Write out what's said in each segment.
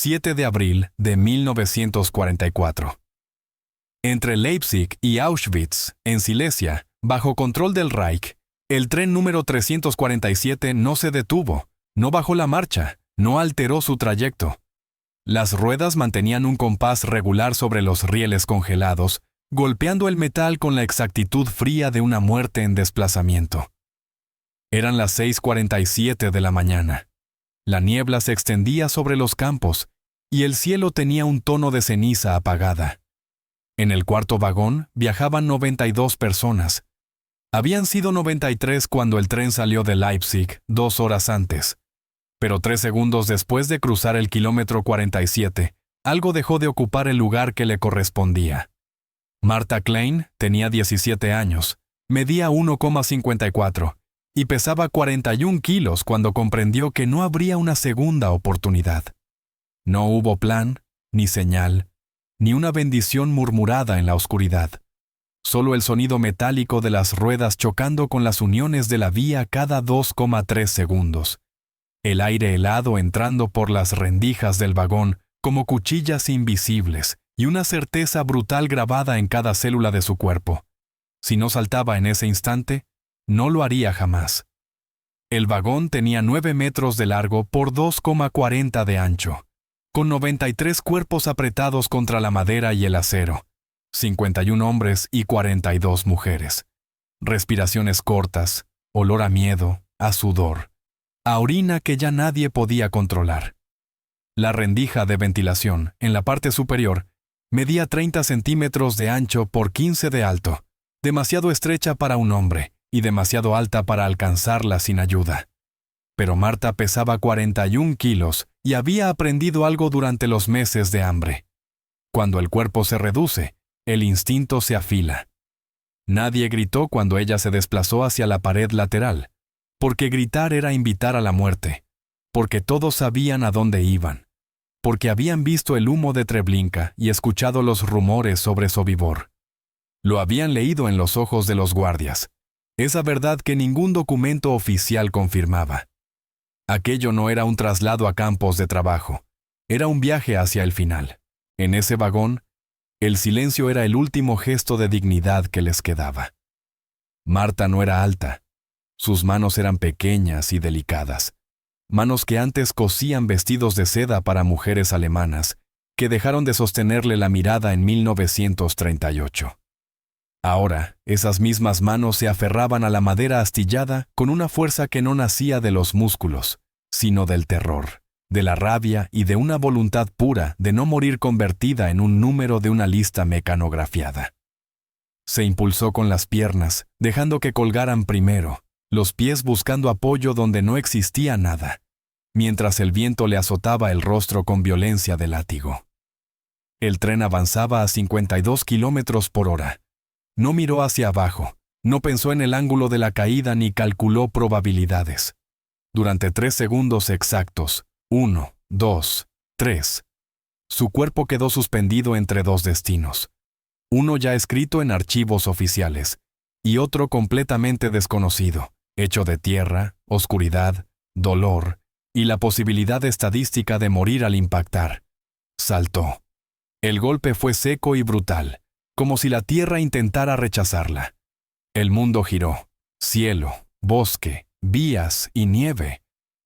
7 de abril de 1944. Entre Leipzig y Auschwitz, en Silesia, bajo control del Reich, el tren número 347 no se detuvo, no bajó la marcha, no alteró su trayecto. Las ruedas mantenían un compás regular sobre los rieles congelados, golpeando el metal con la exactitud fría de una muerte en desplazamiento. Eran las 6:47 de la mañana. La niebla se extendía sobre los campos y el cielo tenía un tono de ceniza apagada. En el cuarto vagón viajaban 92 personas. Habían sido 93 cuando el tren salió de Leipzig 2 horas antes. Pero 3 segundos después de cruzar el kilómetro 47, algo dejó de ocupar el lugar que le correspondía. Martha Klein tenía 17 años, medía 1,54 y pesaba 41 kilos cuando comprendió que no habría una segunda oportunidad. No hubo plan, ni señal, ni una bendición murmurada en la oscuridad. Solo el sonido metálico de las ruedas chocando con las uniones de la vía cada 2,3 segundos. El aire helado entrando por las rendijas del vagón como cuchillas invisibles y una certeza brutal grabada en cada célula de su cuerpo. Si no saltaba en ese instante, no lo haría jamás. El vagón tenía 9 metros de largo por 2,40 de ancho, con 93 cuerpos apretados contra la madera y el acero, 51 hombres y 42 mujeres. Respiraciones cortas, olor a miedo, a sudor, a orina que ya nadie podía controlar. La rendija de ventilación, en la parte superior, medía 30 centímetros de ancho por 15 de alto, demasiado estrecha para un hombre y demasiado alta para alcanzarla sin ayuda. Pero Martha pesaba 41 kilos y había aprendido algo durante los meses de hambre. Cuando el cuerpo se reduce, el instinto se afila. Nadie gritó cuando ella se desplazó hacia la pared lateral, porque gritar era invitar a la muerte, porque todos sabían a dónde iban, porque habían visto el humo de Treblinka y escuchado los rumores sobre Sobibor. Lo habían leído en los ojos de los guardias, esa verdad que ningún documento oficial confirmaba. Aquello no era un traslado a campos de trabajo, era un viaje hacia el final. En ese vagón, el silencio era el último gesto de dignidad que les quedaba. Martha no era alta. Sus manos eran pequeñas y delicadas. Manos que antes cosían vestidos de seda para mujeres alemanas, que dejaron de sostenerle la mirada en 1938. Ahora, esas mismas manos se aferraban a la madera astillada con una fuerza que no nacía de los músculos, sino del terror, de la rabia y de una voluntad pura de no morir convertida en un número de una lista mecanografiada. Se impulsó con las piernas, dejando que colgaran primero, los pies buscando apoyo donde no existía nada, mientras el viento le azotaba el rostro con violencia de látigo. El tren avanzaba a 52 kilómetros por hora. No miró hacia abajo, no pensó en el ángulo de la caída ni calculó probabilidades. Durante 3 segundos exactos, 1, 2, 3, su cuerpo quedó suspendido entre 2 destinos. Uno ya escrito en archivos oficiales, y otro completamente desconocido, hecho de tierra, oscuridad, dolor, y la posibilidad estadística de morir al impactar. Saltó. El golpe fue seco y brutal, como si la tierra intentara rechazarla. El mundo giró. Cielo, bosque, vías y nieve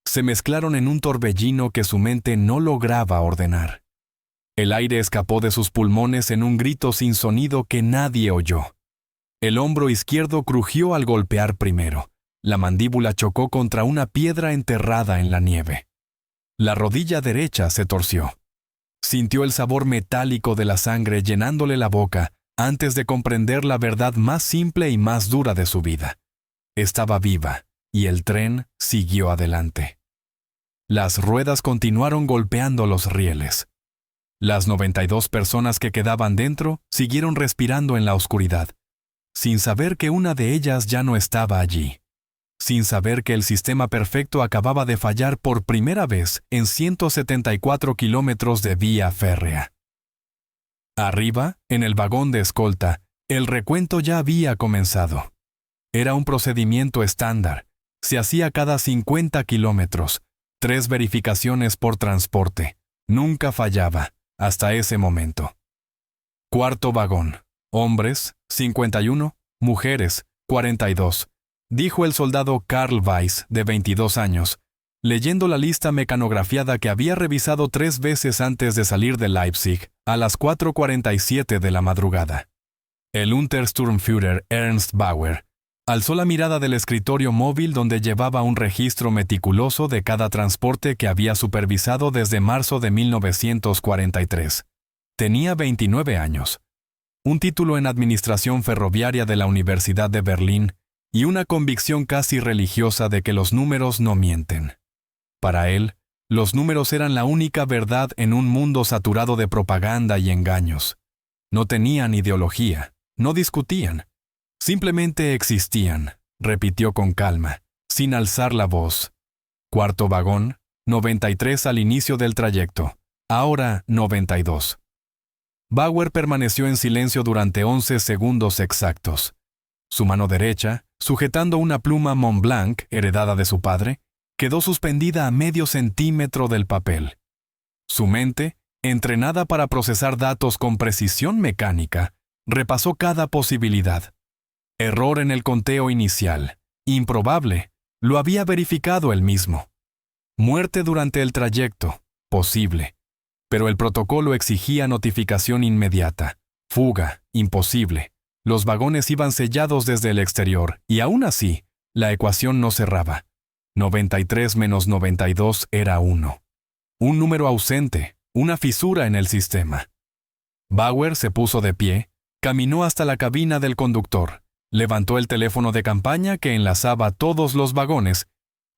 se mezclaron en un torbellino que su mente no lograba ordenar. El aire escapó de sus pulmones en un grito sin sonido que nadie oyó. El hombro izquierdo crujió al golpear primero. La mandíbula chocó contra una piedra enterrada en la nieve. La rodilla derecha se torció. Sintió el sabor metálico de la sangre llenándole la boca antes de comprender la verdad más simple y más dura de su vida. Estaba viva, y el tren siguió adelante. Las ruedas continuaron golpeando los rieles. Las 92 personas que quedaban dentro siguieron respirando en la oscuridad, sin saber que una de ellas ya no estaba allí, sin saber que el sistema perfecto acababa de fallar por primera vez en 174 kilómetros de vía férrea. Arriba, en el vagón de escolta, el recuento ya había comenzado. Era un procedimiento estándar. Se hacía cada 50 kilómetros, 3 verificaciones por transporte, Nunca fallaba, hasta ese momento. Cuarto vagón. Hombres, 51, mujeres, 42, dijo el soldado Karl Weiss, de 22 años, leyendo la lista mecanografiada que había revisado 3 veces antes de salir de Leipzig, a las 4:47 de la madrugada. El Untersturmführer Ernst Bauer alzó la mirada del escritorio móvil donde llevaba un registro meticuloso de cada transporte que había supervisado desde marzo de 1943. Tenía 29 años, un título en Administración Ferroviaria de la Universidad de Berlín y una convicción casi religiosa de que los números no mienten. Para él, los números eran la única verdad en un mundo saturado de propaganda y engaños. No tenían ideología, no discutían. Simplemente existían, repitió con calma, sin alzar la voz. Cuarto vagón, 93 al inicio del trayecto, ahora 92. Bauer permaneció en silencio durante 11 segundos exactos. Su mano derecha, sujetando una pluma Montblanc heredada de su padre, quedó suspendida a medio centímetro del papel. Su mente, entrenada para procesar datos con precisión mecánica, repasó cada posibilidad. Error en el conteo inicial. Improbable. Lo había verificado él mismo. Muerte durante el trayecto. Posible. Pero el protocolo exigía notificación inmediata. Fuga. Imposible. Los vagones iban sellados desde el exterior, y aún así, la ecuación no cerraba. 93 menos 92 era 1. Un número ausente, una fisura en el sistema. Bauer se puso de pie, caminó hasta la cabina del conductor, levantó el teléfono de campaña que enlazaba todos los vagones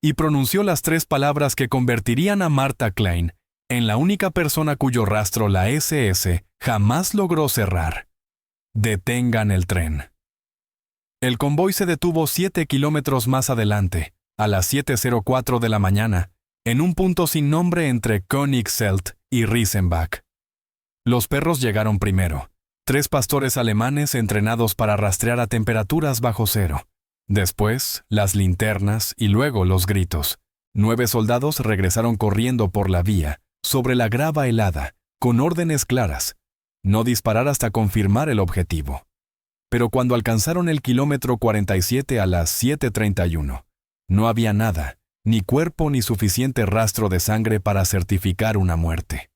y pronunció las 3 palabras que convertirían a Martha Klein en la única persona cuyo rastro la SS jamás logró cerrar. Detengan el tren. El convoy se detuvo 7 kilómetros más adelante, a las 7:04 de la mañana, en un punto sin nombre entre Königseld y Riesenbach. Los perros llegaron primero. 3 pastores alemanes entrenados para rastrear a temperaturas bajo cero. Después, las linternas y luego los gritos. 9 soldados regresaron corriendo por la vía, sobre la grava helada, con órdenes claras. No disparar hasta confirmar el objetivo. Pero cuando alcanzaron el kilómetro 47 a las 7:31, no había nada, ni cuerpo ni suficiente rastro de sangre para certificar una muerte.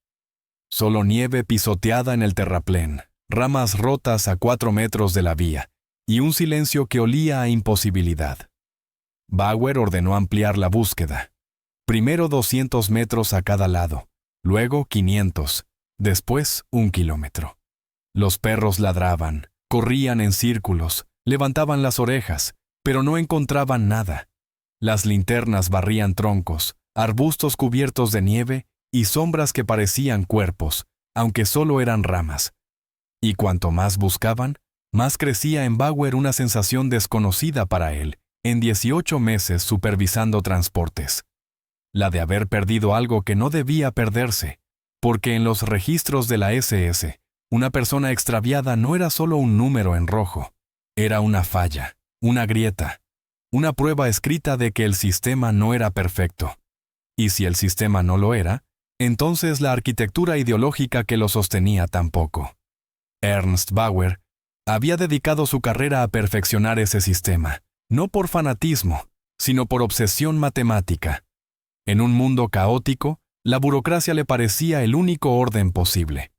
Solo nieve pisoteada en el terraplén, ramas rotas a 4 metros de la vía, y un silencio que olía a imposibilidad. Bauer ordenó ampliar la búsqueda. Primero 200 metros a cada lado, luego 500, después 1 kilómetro. Los perros ladraban, corrían en círculos, levantaban las orejas, pero no encontraban nada. Las linternas barrían troncos, arbustos cubiertos de nieve y sombras que parecían cuerpos, aunque solo eran ramas. Y cuanto más buscaban, más crecía en Bauer una sensación desconocida para él, en 18 meses supervisando transportes. La de haber perdido algo que no debía perderse, porque en los registros de la SS, una persona extraviada no era solo un número en rojo, era una falla, una grieta, una prueba escrita de que el sistema no era perfecto. Y si el sistema no lo era, entonces la arquitectura ideológica que lo sostenía tampoco. Ernst Bauer había dedicado su carrera a perfeccionar ese sistema, no por fanatismo, sino por obsesión matemática. En un mundo caótico, la burocracia le parecía el único orden posible.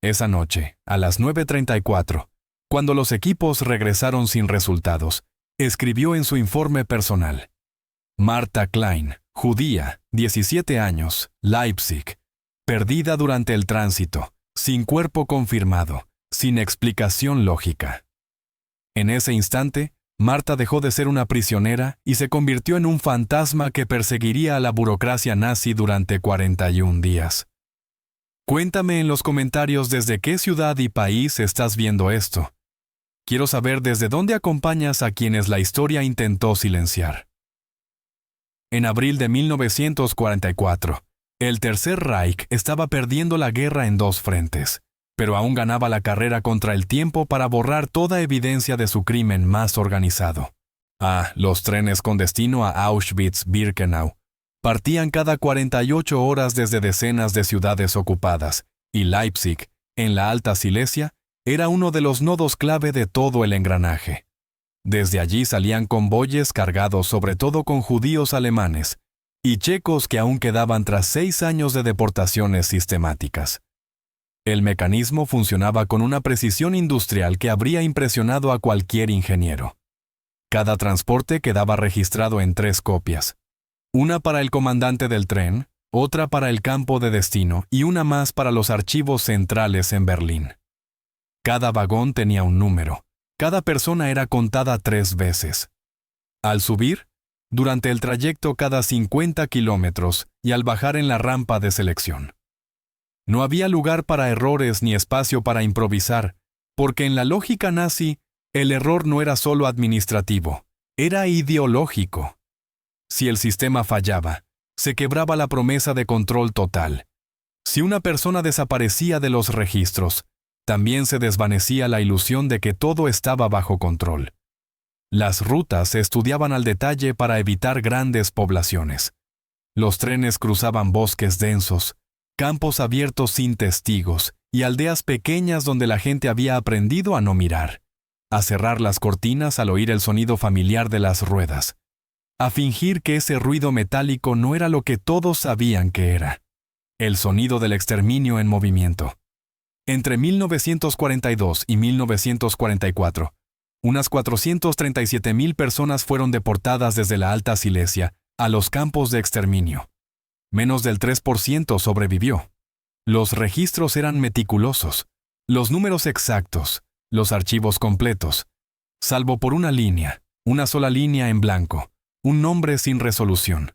Esa noche, a las 9:34, cuando los equipos regresaron sin resultados, escribió en su informe personal: Martha Klein, judía, 17 años, Leipzig, perdida durante el tránsito, sin cuerpo confirmado, sin explicación lógica. En ese instante, Martha dejó de ser una prisionera y se convirtió en un fantasma que perseguiría a la burocracia nazi durante 41 días. Cuéntame en los comentarios desde qué ciudad y país estás viendo esto. Quiero saber desde dónde acompañas a quienes la historia intentó silenciar. En abril de 1944, el Tercer Reich estaba perdiendo la guerra en 2 frentes, pero aún ganaba la carrera contra el tiempo para borrar toda evidencia de su crimen más organizado. Los trenes con destino a Auschwitz-Birkenau Partían cada 48 horas desde decenas de ciudades ocupadas, y Leipzig, en la Alta Silesia, era uno de los nodos clave de todo el engranaje. Desde allí salían convoyes cargados sobre todo con judíos alemanes y checos que aún quedaban tras 6 años de deportaciones sistemáticas. El mecanismo funcionaba con una precisión industrial que habría impresionado a cualquier ingeniero. Cada transporte quedaba registrado en 3 copias. Una para el comandante del tren, otra para el campo de destino y una más para los archivos centrales en Berlín. Cada vagón tenía un número. Cada persona era contada 3 veces. Al subir, durante el trayecto cada 50 kilómetros y al bajar en la rampa de selección. No había lugar para errores ni espacio para improvisar, porque en la lógica nazi, el error no era solo administrativo, era ideológico. Si el sistema fallaba, se quebraba la promesa de control total. Si una persona desaparecía de los registros, también se desvanecía la ilusión de que todo estaba bajo control. Las rutas se estudiaban al detalle para evitar grandes poblaciones. Los trenes cruzaban bosques densos, campos abiertos sin testigos y aldeas pequeñas donde la gente había aprendido a no mirar, a cerrar las cortinas al oír el sonido familiar de las ruedas, a fingir que ese ruido metálico no era lo que todos sabían que era, el sonido del exterminio en movimiento. Entre 1942 y 1944, unas 437,000 personas fueron deportadas desde la Alta Silesia a los campos de exterminio. Menos del 3% sobrevivió. Los registros eran meticulosos, los números exactos, los archivos completos, salvo por una sola línea en blanco, un nombre sin resolución.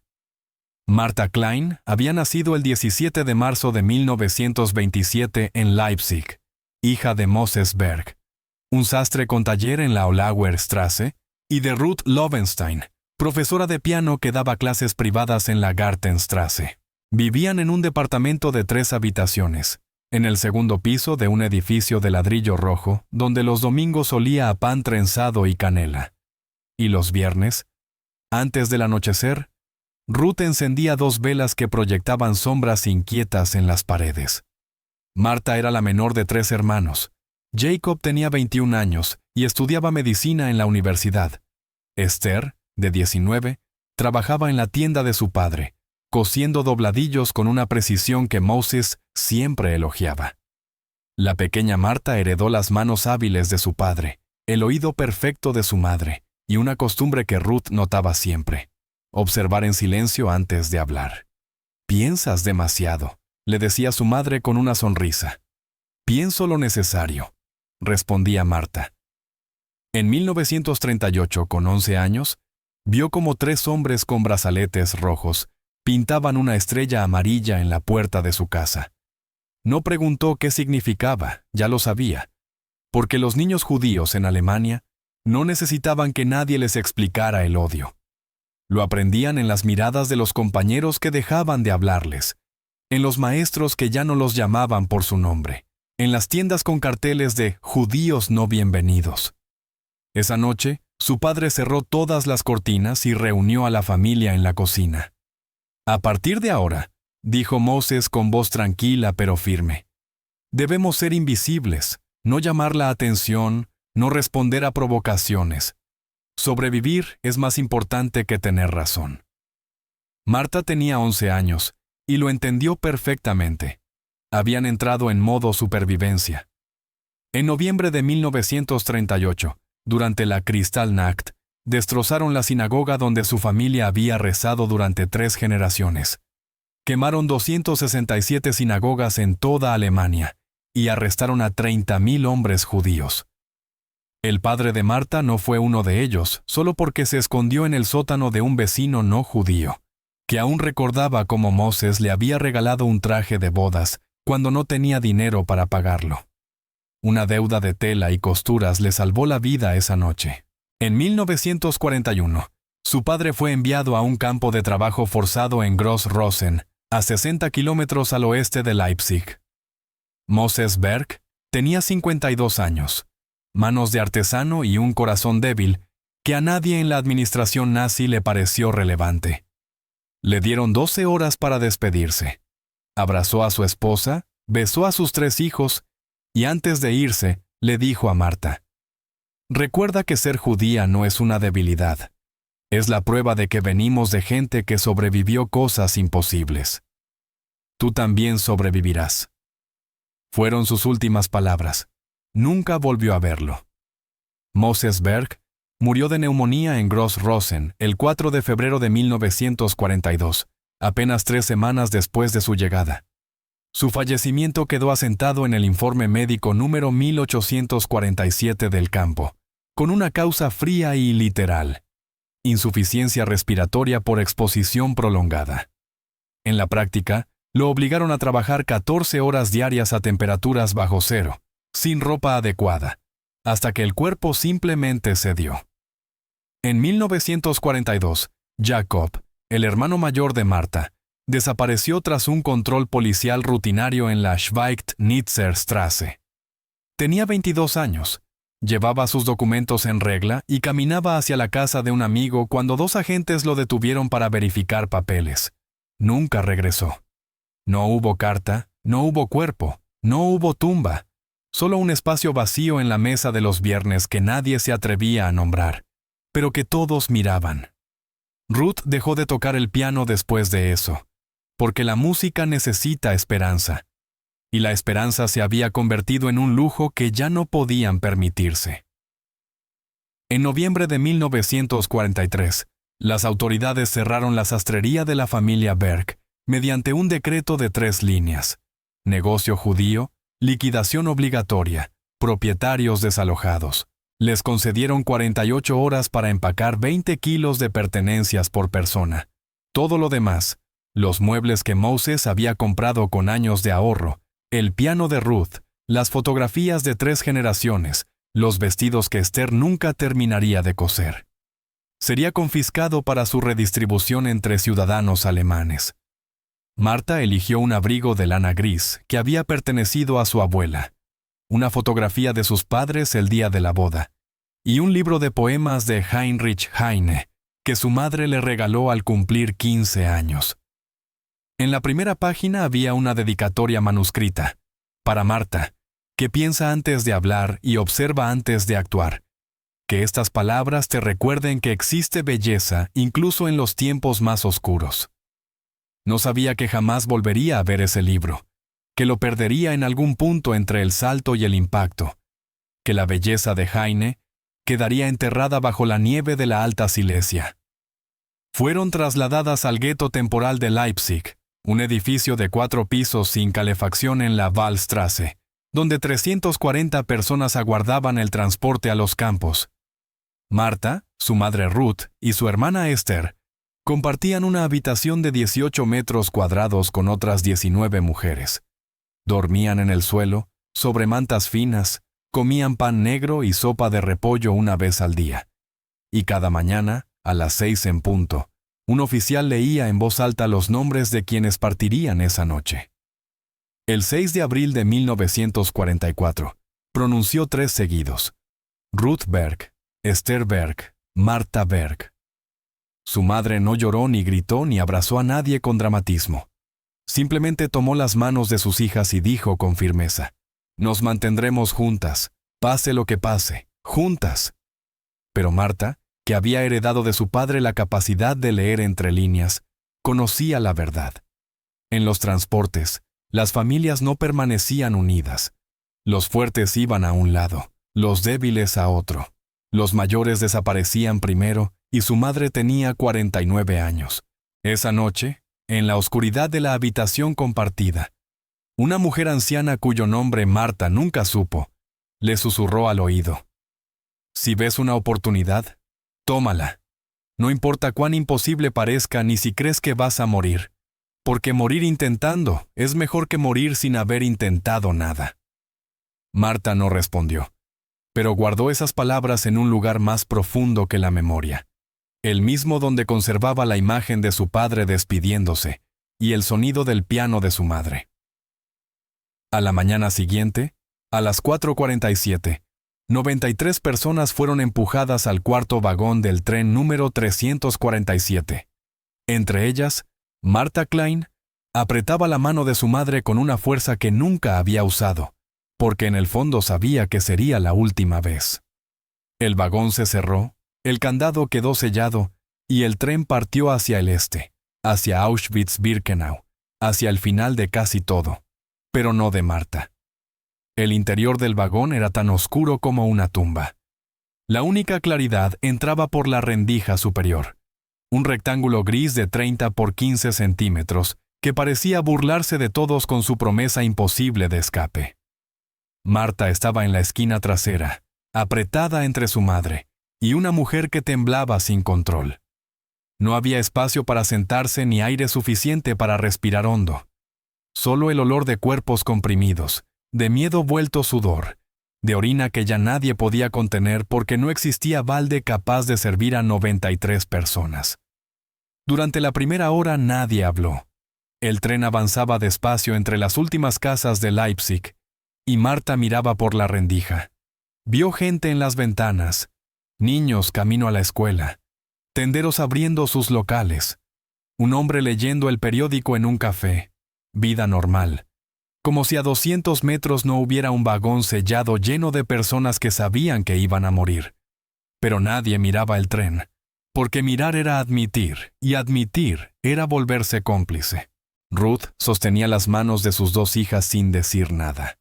Martha Klein había nacido el 17 de marzo de 1927 en Leipzig, hija de Moses Berg, un sastre con taller en la Olauer Straße, y de Ruth Lowenstein, profesora de piano que daba clases privadas en la Gartenstraße. Vivían en un departamento de 3 habitaciones, en el segundo piso de un edificio de ladrillo rojo, donde los domingos olía a pan trenzado y canela. Y los viernes, antes del anochecer, Ruth encendía 2 velas que proyectaban sombras inquietas en las paredes. Marta era la menor de 3 hermanos. Jacob tenía 21 años y estudiaba medicina en la universidad. Esther, de 19, trabajaba en la tienda de su padre, cosiendo dobladillos con una precisión que Moses siempre elogiaba. La pequeña Marta heredó las manos hábiles de su padre, el oído perfecto de su madre y una costumbre que Ruth notaba siempre: observar en silencio antes de hablar. «Piensas demasiado», le decía su madre con una sonrisa. «Pienso lo necesario», respondía Marta. En 1938, con 11 años, vio como 3 hombres con brazaletes rojos pintaban una estrella amarilla en la puerta de su casa. No preguntó qué significaba, ya lo sabía, porque los niños judíos en Alemania no necesitaban que nadie les explicara el odio. Lo aprendían en las miradas de los compañeros que dejaban de hablarles, en los maestros que ya no los llamaban por su nombre, en las tiendas con carteles de «judíos no bienvenidos». Esa noche, su padre cerró todas las cortinas y reunió a la familia en la cocina. «A partir de ahora», dijo Moses con voz tranquila pero firme, «debemos ser invisibles, no llamar la atención, no responder a provocaciones. Sobrevivir es más importante que tener razón». Marta tenía 11 años y lo entendió perfectamente. Habían entrado en modo supervivencia. En noviembre de 1938, durante la Kristallnacht, destrozaron la sinagoga donde su familia había rezado durante 3 generaciones. Quemaron 267 sinagogas en toda Alemania y arrestaron a 30,000 hombres judíos. El padre de Marta no fue uno de ellos, solo porque se escondió en el sótano de un vecino no judío, que aún recordaba cómo Moses le había regalado un traje de bodas cuando no tenía dinero para pagarlo. Una deuda de tela y costuras le salvó la vida esa noche. En 1941, su padre fue enviado a un campo de trabajo forzado en Gross-Rosen, a 60 kilómetros al oeste de Leipzig. Moses Berg tenía 52 años, manos de artesano y un corazón débil que a nadie en la administración nazi le pareció relevante. Le dieron 12 horas para despedirse. Abrazó a su esposa, besó a sus 3 hijos y antes de irse, le dijo a Marta: «Recuerda que ser judía no es una debilidad. Es la prueba de que venimos de gente que sobrevivió cosas imposibles. Tú también sobrevivirás». Fueron sus últimas palabras. Nunca volvió a verlo. Moses Berg murió de neumonía en Gross-Rosen el 4 de febrero de 1942, apenas 3 semanas después de su llegada. Su fallecimiento quedó asentado en el informe médico número 1847 del campo, con una causa fría y literal: insuficiencia respiratoria por exposición prolongada. En la práctica, lo obligaron a trabajar 14 horas diarias a temperaturas bajo cero, sin ropa adecuada, hasta que el cuerpo simplemente cedió. En 1942, Jacob, el hermano mayor de Marta, desapareció tras un control policial rutinario en la Schweigt-Nitzer Straße. Tenía 22 años, llevaba sus documentos en regla y caminaba hacia la casa de un amigo cuando 2 agentes lo detuvieron para verificar papeles. Nunca regresó. No hubo carta, no hubo cuerpo, no hubo tumba, solo un espacio vacío en la mesa de los viernes que nadie se atrevía a nombrar, pero que todos miraban. Ruth dejó de tocar el piano después de eso, porque la música necesita esperanza, y la esperanza se había convertido en un lujo que ya no podían permitirse. En noviembre de 1943, las autoridades cerraron la sastrería de la familia Berg mediante un decreto de 3 líneas: negocio judío, liquidación obligatoria, propietarios desalojados. Les concedieron 48 horas para empacar 20 kilos de pertenencias por persona. Todo lo demás, los muebles que Moses había comprado con años de ahorro, el piano de Ruth, las fotografías de 3 generaciones, los vestidos que Esther nunca terminaría de coser, sería confiscado para su redistribución entre ciudadanos alemanes. Marta eligió un abrigo de lana gris que había pertenecido a su abuela, una fotografía de sus padres el día de la boda, y un libro de poemas de Heinrich Heine que su madre le regaló al cumplir 15 años. En la primera página había una dedicatoria manuscrita: para Marta, que piensa antes de hablar y observa antes de actuar. Que estas palabras te recuerden que existe belleza incluso en los tiempos más oscuros. No sabía que jamás volvería a ver ese libro, que lo perdería en algún punto entre el salto y el impacto, que la belleza de Heine quedaría enterrada bajo la nieve de la Alta Silesia. Fueron trasladadas al gueto temporal de Leipzig, un edificio de 4 pisos sin calefacción en la Wallstraße, donde 340 personas aguardaban el transporte a los campos. Marta, su madre Ruth y su hermana Esther compartían una habitación de 18 metros cuadrados con otras 19 mujeres. Dormían en el suelo, sobre mantas finas, comían pan negro y sopa de repollo una vez al día. Y cada mañana, a las 6 en punto, un oficial leía en voz alta los nombres de quienes partirían esa noche. El 6 de abril de 1944, pronunció 3 seguidos: Ruth Berg, Esther Berg, Marta Berg. Su madre no lloró ni gritó ni abrazó a nadie con dramatismo. Simplemente tomó las manos de sus hijas y dijo con firmeza: «Nos mantendremos juntas, pase lo que pase, juntas». Pero Marta, que había heredado de su padre la capacidad de leer entre líneas, conocía la verdad. En los transportes, las familias no permanecían unidas. Los fuertes iban a un lado, los débiles a otro. Los mayores desaparecían primero y su madre tenía 49 años. Esa noche, en la oscuridad de la habitación compartida, una mujer anciana cuyo nombre Marta nunca supo, le susurró al oído: «Si ves una oportunidad, tómala. No importa cuán imposible parezca ni si crees que vas a morir, porque morir intentando es mejor que morir sin haber intentado nada». Marta no respondió, pero guardó esas palabras en un lugar más profundo que la memoria, el mismo donde conservaba la imagen de su padre despidiéndose y el sonido del piano de su madre. A la mañana siguiente, a las 4:47, 93 personas fueron empujadas al cuarto vagón del tren número 347. Entre ellas, Marta Klein apretaba la mano de su madre con una fuerza que nunca había usado, porque en el fondo sabía que sería la última vez. El vagón se cerró, el candado quedó sellado y el tren partió hacia el este, hacia Auschwitz-Birkenau, hacia el final de casi todo, pero no de Marta. El interior del vagón era tan oscuro como una tumba. La única claridad entraba por la rendija superior, un rectángulo gris de 30 por 15 centímetros que parecía burlarse de todos con su promesa imposible de escape. Marta estaba en la esquina trasera, apretada entre su madre y una mujer que temblaba sin control. No había espacio para sentarse ni aire suficiente para respirar hondo. Solo el olor de cuerpos comprimidos, de miedo vuelto sudor, de orina que ya nadie podía contener porque no existía balde capaz de servir a 93 personas. Durante la primera hora nadie habló. El tren avanzaba despacio entre las últimas casas de Leipzig, y Marta miraba por la rendija. Vio gente en las ventanas, niños camino a la escuela, tenderos abriendo sus locales, un hombre leyendo el periódico en un café. Vida normal. Como si a 200 metros no hubiera un vagón sellado lleno de personas que sabían que iban a morir. Pero nadie miraba el tren, porque mirar era admitir, y admitir era volverse cómplice. Ruth sostenía las manos de sus dos hijas sin decir nada,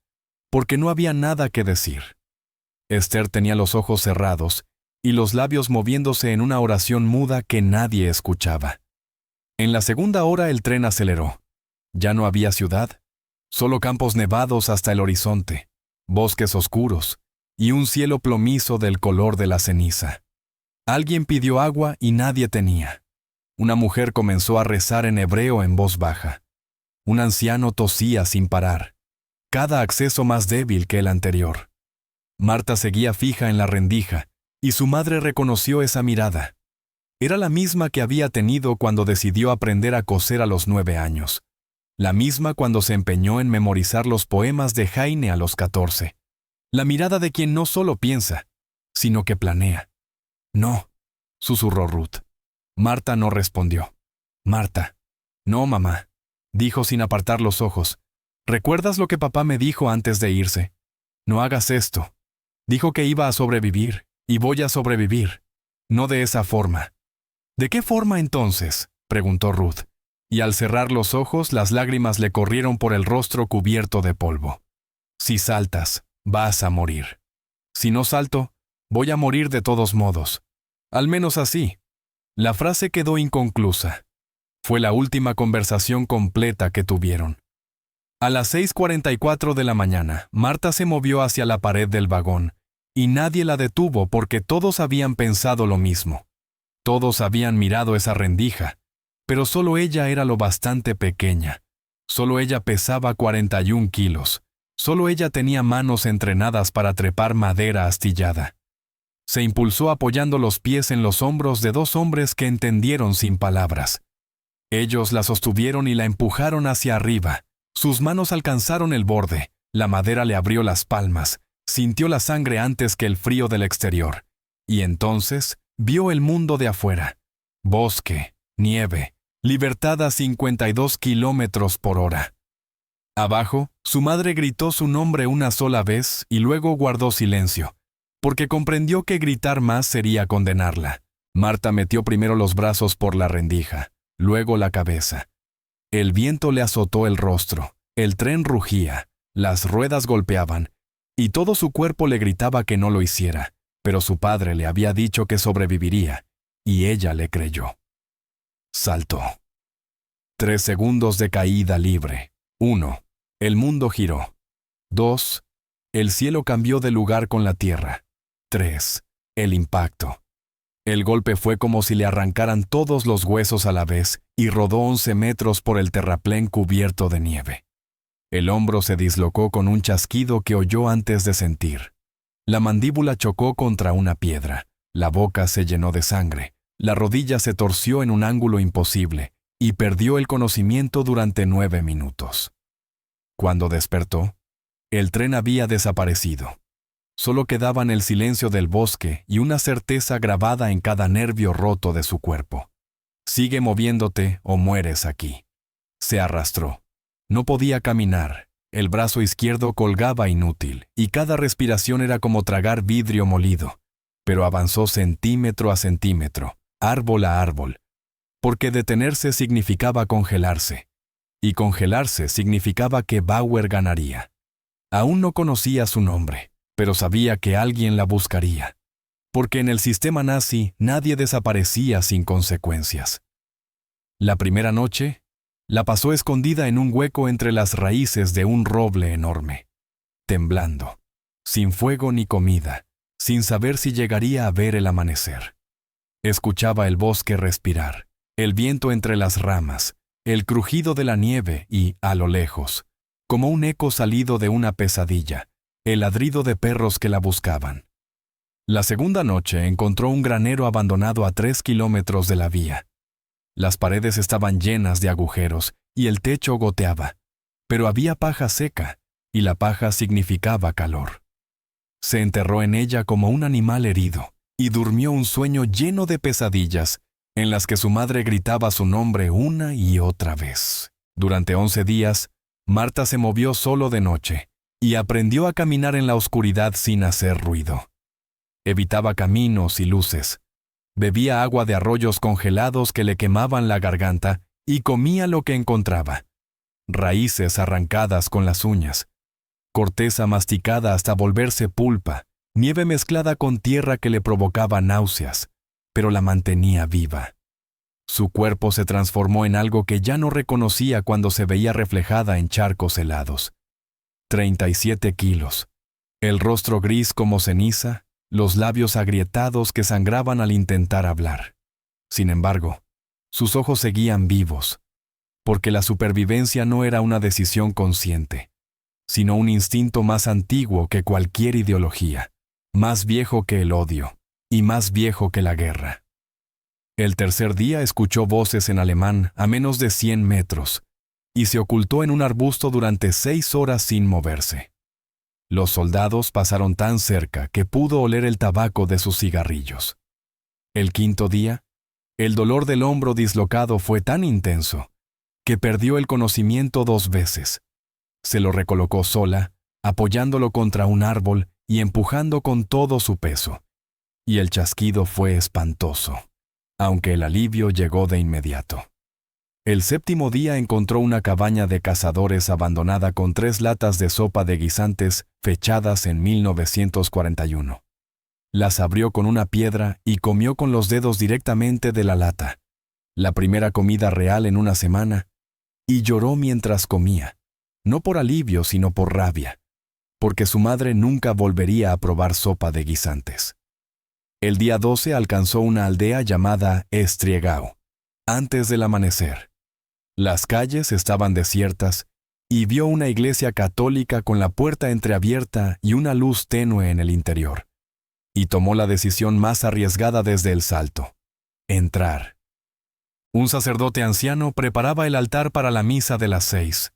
porque no había nada que decir. Esther tenía los ojos cerrados y los labios moviéndose en una oración muda que nadie escuchaba. En la segunda hora el tren aceleró. Ya no había ciudad, solo campos nevados hasta el horizonte, bosques oscuros y un cielo plomizo del color de la ceniza. Alguien pidió agua y nadie tenía. Una mujer comenzó a rezar en hebreo en voz baja. Un anciano tosía sin parar, cada acceso más débil que el anterior. Marta seguía fija en la rendija y su madre reconoció esa mirada. Era la misma que había tenido cuando decidió aprender a coser a los 9 años. La misma cuando se empeñó en memorizar los poemas de Heine a los 14. La mirada de quien no solo piensa, sino que planea. No, susurró Ruth. Marta no respondió. Marta. No, mamá, dijo sin apartar los ojos. ¿Recuerdas lo que papá me dijo antes de irse? No hagas esto. Dijo que iba a sobrevivir, y voy a sobrevivir. No de esa forma. ¿De qué forma entonces?, preguntó Ruth. Y al cerrar los ojos las lágrimas le corrieron por el rostro cubierto de polvo. Si saltas, vas a morir. Si no salto, voy a morir de todos modos. Al menos así. La frase quedó inconclusa. Fue la última conversación completa que tuvieron. A las 6:44 de la mañana, Marta se movió hacia la pared del vagón, y nadie la detuvo porque todos habían pensado lo mismo. Todos habían mirado esa rendija. Pero solo ella era lo bastante pequeña. Solo ella pesaba 41 kilos. Solo ella tenía manos entrenadas para trepar madera astillada. Se impulsó apoyando los pies en los hombros de 2 hombres que entendieron sin palabras. Ellos la sostuvieron y la empujaron hacia arriba. Sus manos alcanzaron el borde. La madera le abrió las palmas. Sintió la sangre antes que el frío del exterior. Y entonces vio el mundo de afuera. Bosque, nieve. Libertad a 52 kilómetros por hora. Abajo, su madre gritó su nombre una sola vez y luego guardó silencio, porque comprendió que gritar más sería condenarla. Marta metió primero los brazos por la rendija, luego la cabeza. El viento le azotó el rostro, el tren rugía, las ruedas golpeaban, y todo su cuerpo le gritaba que no lo hiciera, pero su padre le había dicho que sobreviviría, y ella le creyó. Saltó. 3 segundos de caída libre. 1. El mundo giró. 2. El cielo cambió de lugar con la tierra. 3. El impacto. El golpe fue como si le arrancaran todos los huesos a la vez y rodó 11 metros por el terraplén cubierto de nieve. El hombro se dislocó con un chasquido que oyó antes de sentir. La mandíbula chocó contra una piedra. La boca se llenó de sangre. La rodilla se torció en un ángulo imposible y perdió el conocimiento durante 9 minutos. Cuando despertó, el tren había desaparecido. Solo quedaban el silencio del bosque y una certeza grabada en cada nervio roto de su cuerpo. Sigue moviéndote o mueres aquí. Se arrastró. No podía caminar. El brazo izquierdo colgaba inútil, y cada respiración era como tragar vidrio molido. Pero avanzó centímetro a centímetro, árbol a árbol, porque detenerse significaba congelarse, y congelarse significaba que Bauer ganaría. Aún no conocía su nombre, pero sabía que alguien la buscaría, porque en el sistema nazi nadie desaparecía sin consecuencias. La primera noche la pasó escondida en un hueco entre las raíces de un roble enorme, temblando, sin fuego ni comida, sin saber si llegaría a ver el amanecer. Escuchaba el bosque respirar, el viento entre las ramas, el crujido de la nieve y, a lo lejos, como un eco salido de una pesadilla, el ladrido de perros que la buscaban. La segunda noche encontró un granero abandonado a 3 kilómetros de la vía. Las paredes estaban llenas de agujeros y el techo goteaba, pero había paja seca, y la paja significaba calor. Se enterró en ella como un animal herido, y durmió un sueño lleno de pesadillas, en las que su madre gritaba su nombre una y otra vez. Durante 11 días, Marta se movió solo de noche, y aprendió a caminar en la oscuridad sin hacer ruido. Evitaba caminos y luces. Bebía agua de arroyos congelados que le quemaban la garganta y comía lo que encontraba. Raíces arrancadas con las uñas, corteza masticada hasta volverse pulpa, nieve mezclada con tierra que le provocaba náuseas, pero la mantenía viva. Su cuerpo se transformó en algo que ya no reconocía cuando se veía reflejada en charcos helados. 37 kilos, el rostro gris como ceniza, los labios agrietados que sangraban al intentar hablar. Sin embargo, sus ojos seguían vivos, porque la supervivencia no era una decisión consciente, sino un instinto más antiguo que cualquier ideología, más viejo que el odio y más viejo que la guerra. El tercer día escuchó voces en alemán a menos de 100 metros y se ocultó en un arbusto durante 6 horas sin moverse. Los soldados pasaron tan cerca que pudo oler el tabaco de sus cigarrillos. El quinto día, el dolor del hombro dislocado fue tan intenso que perdió el conocimiento 2 veces. Se lo recolocó sola, apoyándolo contra un árbol y empujando con todo su peso. Y el chasquido fue espantoso, aunque el alivio llegó de inmediato. El séptimo día encontró una cabaña de cazadores abandonada con 3 latas de sopa de guisantes fechadas en 1941. Las abrió con una piedra y comió con los dedos directamente de la lata, la primera comida real en una semana, y lloró mientras comía, no por alivio sino por rabia, porque su madre nunca volvería a probar sopa de guisantes. El día 12 alcanzó una aldea llamada Estriegau, antes del amanecer. Las calles estaban desiertas y vio una iglesia católica con la puerta entreabierta y una luz tenue en el interior. Y tomó la decisión más arriesgada desde el salto: entrar. Un sacerdote anciano preparaba el altar para la misa de las 6.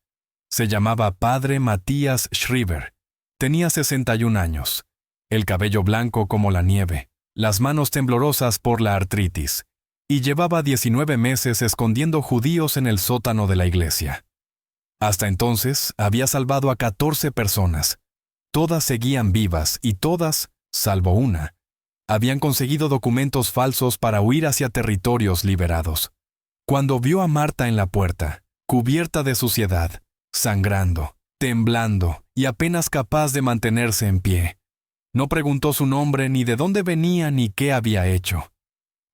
Se llamaba Padre Matthias Schriever. Tenía 61 años, el cabello blanco como la nieve, las manos temblorosas por la artritis, y llevaba 19 meses escondiendo judíos en el sótano de la iglesia. Hasta entonces había salvado a 14 personas. Todas seguían vivas y todas, salvo una, habían conseguido documentos falsos para huir hacia territorios liberados. Cuando vio a Marta en la puerta, cubierta de suciedad, sangrando, temblando y apenas capaz de mantenerse en pie, no preguntó su nombre ni de dónde venía ni qué había hecho.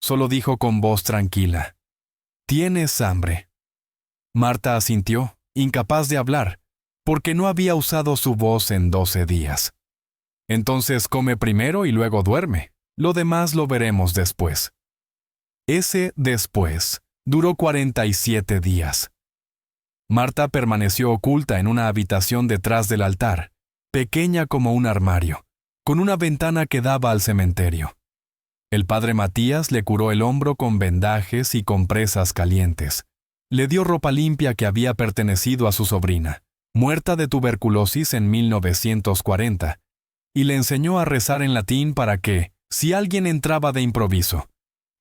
Solo dijo con voz tranquila: «¿Tienes hambre?». Marta asintió, incapaz de hablar, porque no había usado su voz en 12 días. «Entonces come primero y luego duerme. Lo demás lo veremos después». Ese después duró 47 días. Marta permaneció oculta en una habitación detrás del altar, pequeña como un armario, con una ventana que daba al cementerio. El padre Matías le curó el hombro con vendajes y compresas calientes. Le dio ropa limpia que había pertenecido a su sobrina, muerta de tuberculosis en 1940, y le enseñó a rezar en latín para que, si alguien entraba de improviso,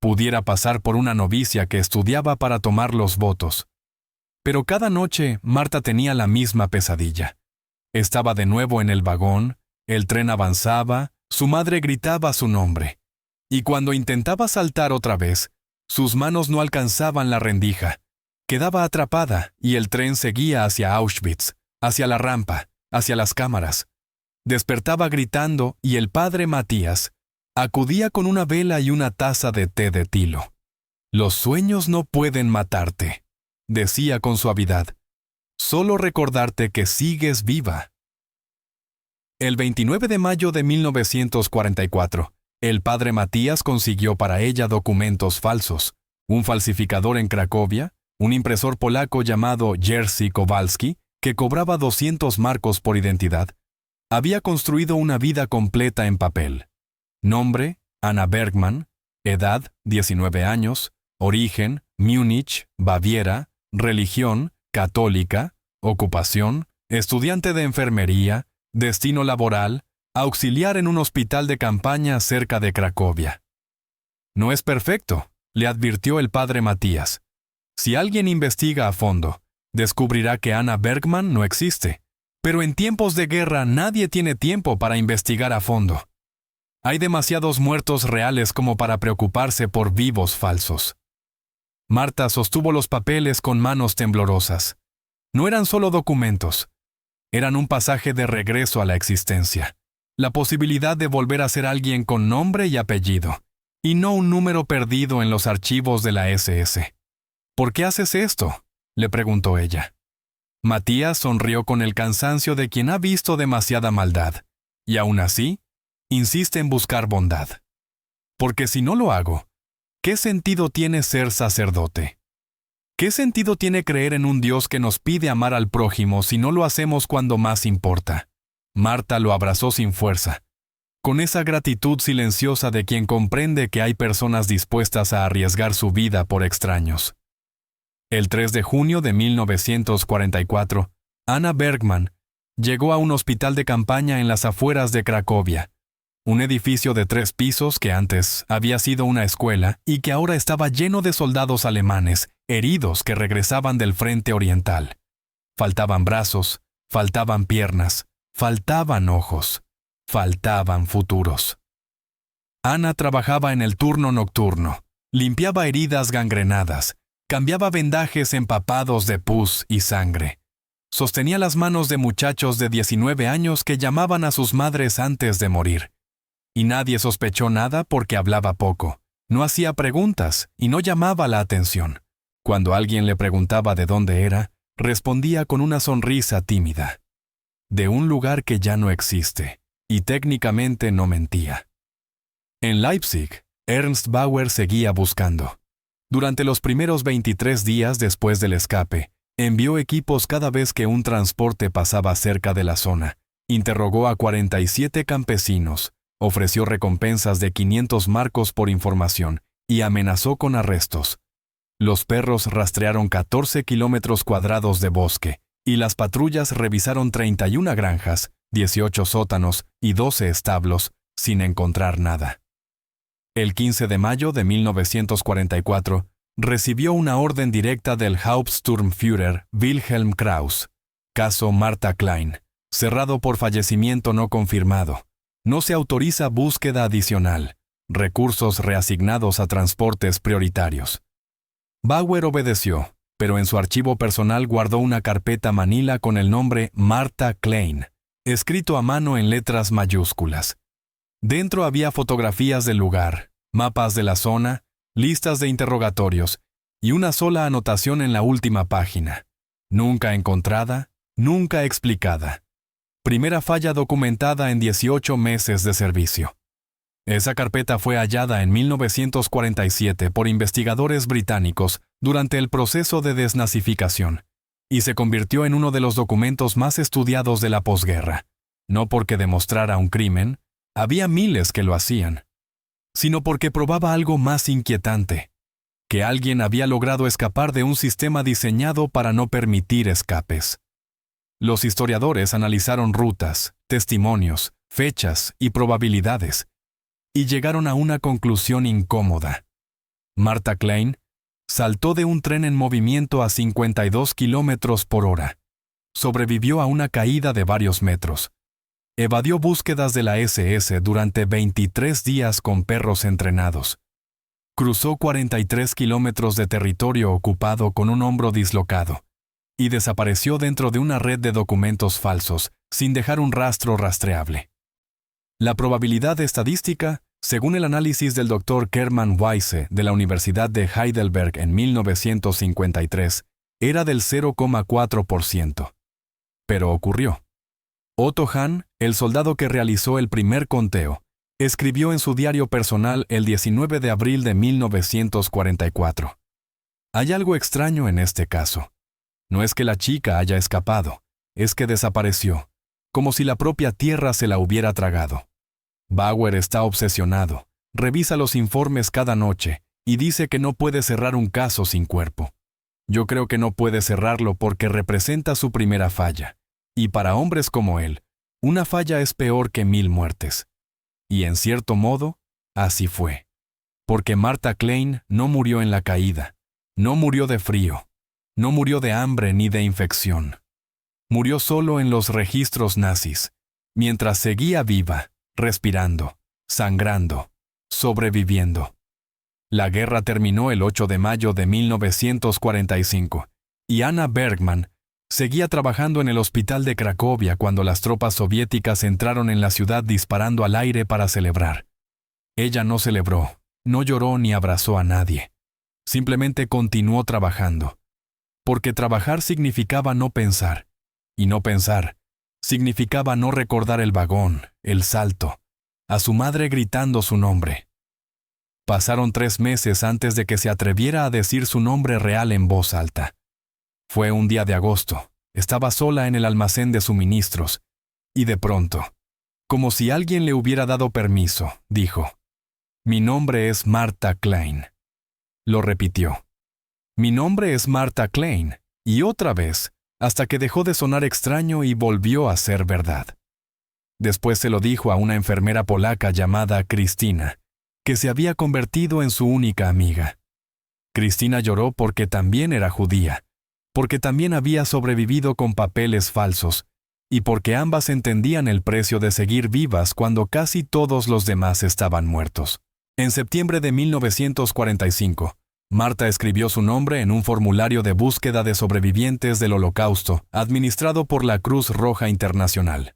pudiera pasar por una novicia que estudiaba para tomar los votos. Pero cada noche Marta tenía la misma pesadilla. Estaba de nuevo en el vagón, el tren avanzaba, su madre gritaba su nombre. Y cuando intentaba saltar otra vez, sus manos no alcanzaban la rendija. Quedaba atrapada y el tren seguía hacia Auschwitz, hacia la rampa, hacia las cámaras. Despertaba gritando y el padre Matías acudía con una vela y una taza de té de tilo. «Los sueños no pueden matarte», decía con suavidad. «Solo recordarte que sigues viva». El 29 de mayo de 1944, el padre Matías consiguió para ella documentos falsos, un falsificador en Cracovia, un impresor polaco llamado Jerzy Kowalski, que cobraba 200 marcos por identidad. Había construido una vida completa en papel. Nombre, Anna Bergman. Edad, 19 años. Origen, Múnich, Baviera. Religión, católica. Ocupación, estudiante de enfermería. Destino laboral, auxiliar en un hospital de campaña cerca de Cracovia. «No es perfecto», le advirtió el padre Matías. «Si alguien investiga a fondo, descubrirá que Anna Bergman no existe. Pero en tiempos de guerra nadie tiene tiempo para investigar a fondo. Hay demasiados muertos reales como para preocuparse por vivos falsos». Marta sostuvo los papeles con manos temblorosas. No eran solo documentos. Eran un pasaje de regreso a la existencia. La posibilidad de volver a ser alguien con nombre y apellido, y no un número perdido en los archivos de la SS. «¿Por qué haces esto?», le preguntó ella. Matías sonrió con el cansancio de quien ha visto demasiada maldad, y aún así, insiste en buscar bondad. «Porque si no lo hago, ¿qué sentido tiene ser sacerdote? ¿Qué sentido tiene creer en un Dios que nos pide amar al prójimo si no lo hacemos cuando más importa?» Marta lo abrazó sin fuerza, con esa gratitud silenciosa de quien comprende que hay personas dispuestas a arriesgar su vida por extraños. El 3 de junio de 1944, Anna Bergman llegó a un hospital de campaña en las afueras de Cracovia, un edificio de 3 pisos que antes había sido una escuela y que ahora estaba lleno de soldados alemanes, heridos que regresaban del frente oriental. Faltaban brazos, faltaban piernas, faltaban ojos, faltaban futuros. Ana trabajaba en el turno nocturno, limpiaba heridas gangrenadas, cambiaba vendajes empapados de pus y sangre. Sostenía las manos de muchachos de 19 años que llamaban a sus madres antes de morir. Y nadie sospechó nada porque hablaba poco, no hacía preguntas y no llamaba la atención. Cuando alguien le preguntaba de dónde era, respondía con una sonrisa tímida. De un lugar que ya no existe, y técnicamente no mentía. En Leipzig, Ernst Bauer seguía buscando. Durante los primeros 23 días después del escape, envió equipos cada vez que un transporte pasaba cerca de la zona, interrogó a 47 campesinos, ofreció recompensas de 500 marcos por información y amenazó con arrestos. Los perros rastrearon 14 kilómetros cuadrados de bosque y las patrullas revisaron 31 granjas, 18 sótanos y 12 establos sin encontrar nada. El 15 de mayo de 1944 recibió una orden directa del Hauptsturmführer Wilhelm Krauss, caso Martha Klein, cerrado por fallecimiento no confirmado. No se autoriza búsqueda adicional, recursos reasignados a transportes prioritarios. Bauer obedeció, pero en su archivo personal guardó una carpeta manila con el nombre Martha Klein, escrito a mano en letras mayúsculas. Dentro había fotografías del lugar, mapas de la zona, listas de interrogatorios y una sola anotación en la última página. Nunca encontrada, nunca explicada. Primera falla documentada en 18 meses de servicio. Esa carpeta fue hallada en 1947 por investigadores británicos durante el proceso de desnazificación y se convirtió en uno de los documentos más estudiados de la posguerra, no porque demostrara un crimen, había miles que lo hacían, sino porque probaba algo más inquietante, que alguien había logrado escapar de un sistema diseñado para no permitir escapes. Los historiadores analizaron rutas, testimonios, fechas y probabilidades, y llegaron a una conclusión incómoda. Martha Klein saltó de un tren en movimiento a 52 kilómetros por hora. Sobrevivió a una caída de varios metros. Evadió búsquedas de la SS durante 23 días con perros entrenados. Cruzó 43 kilómetros de territorio ocupado con un hombro dislocado y desapareció dentro de una red de documentos falsos, sin dejar un rastro rastreable. La probabilidad estadística, según el análisis del Dr. Kerman Weisse de la Universidad de Heidelberg en 1953, era del 0,4%. Pero ocurrió. Otto Hahn, el soldado que realizó el primer conteo, escribió en su diario personal el 19 de abril de 1944. Hay algo extraño en este caso. No es que la chica haya escapado, es que desapareció, como si la propia tierra se la hubiera tragado. Bauer está obsesionado, revisa los informes cada noche y dice que no puede cerrar un caso sin cuerpo. Yo creo que no puede cerrarlo porque representa su primera falla. Y para hombres como él, una falla es peor que 1000 muertes. Y en cierto modo, así fue. Porque Martha Klein no murió en la caída, no murió de frío, no murió de hambre ni de infección. Murió solo en los registros nazis, mientras seguía viva, respirando, sangrando, sobreviviendo. La guerra terminó el 8 de mayo de 1945, y Anna Bergman seguía trabajando en el hospital de Cracovia cuando las tropas soviéticas entraron en la ciudad disparando al aire para celebrar. Ella no celebró, no lloró ni abrazó a nadie. Simplemente continuó trabajando. Porque trabajar significaba no pensar, y no pensar significaba no recordar el vagón, el salto, a su madre gritando su nombre. Pasaron 3 meses antes de que se atreviera a decir su nombre real en voz alta. Fue un día de agosto, estaba sola en el almacén de suministros, y de pronto, como si alguien le hubiera dado permiso, dijo: «Mi nombre es Martha Klein». Lo repitió. «Mi nombre es Martha Klein», y otra vez, hasta que dejó de sonar extraño y volvió a ser verdad. Después se lo dijo a una enfermera polaca llamada Cristina, que se había convertido en su única amiga. Cristina lloró porque también era judía, porque también había sobrevivido con papeles falsos, y porque ambas entendían el precio de seguir vivas cuando casi todos los demás estaban muertos. En septiembre de 1945, Martha escribió su nombre en un formulario de búsqueda de sobrevivientes del Holocausto, administrado por la Cruz Roja Internacional.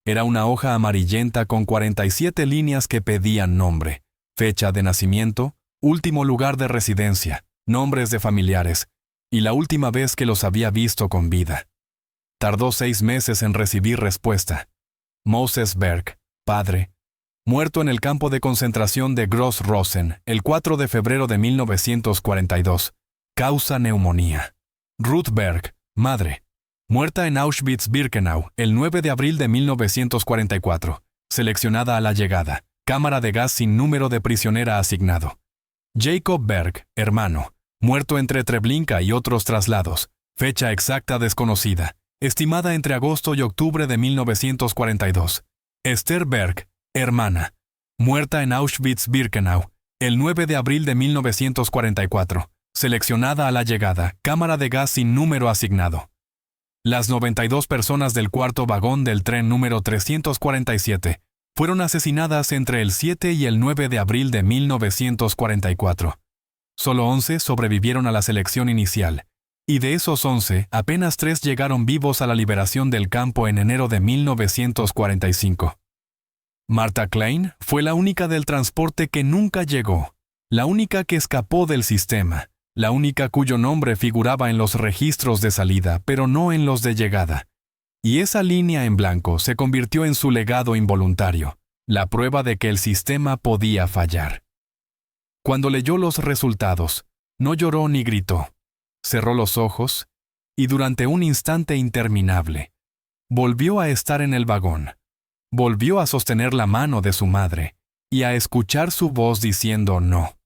Era una hoja amarillenta con 47 líneas que pedían nombre, fecha de nacimiento, último lugar de residencia, nombres de familiares, y la última vez que los había visto con vida. Tardó 6 meses en recibir respuesta. Moses Berg, padre, muerto en el campo de concentración de Gross-Rosen el 4 de febrero de 1942, causa neumonía. Ruth Berg, madre, muerta en Auschwitz-Birkenau el 9 de abril de 1944, seleccionada a la llegada, cámara de gas sin número de prisionera asignado. Jacob Berg, hermano, muerto entre Treblinka y otros traslados, fecha exacta desconocida, estimada entre agosto y octubre de 1942. Esther Berg, hermana, muerta en Auschwitz-Birkenau el 9 de abril de 1944, seleccionada a la llegada, cámara de gas sin número asignado. Las 92 personas del cuarto vagón del tren número 347 fueron asesinadas entre el 7 y el 9 de abril de 1944. Solo 11 sobrevivieron a la selección inicial, y de esos 11, apenas 3 llegaron vivos a la liberación del campo en enero de 1945. Martha Klein fue la única del transporte que nunca llegó, la única que escapó del sistema, la única cuyo nombre figuraba en los registros de salida, pero no en los de llegada. Y esa línea en blanco se convirtió en su legado involuntario, la prueba de que el sistema podía fallar. Cuando leyó los resultados, no lloró ni gritó. Cerró los ojos y durante un instante interminable, volvió a estar en el vagón. Volvió a sostener la mano de su madre y a escuchar su voz diciendo no,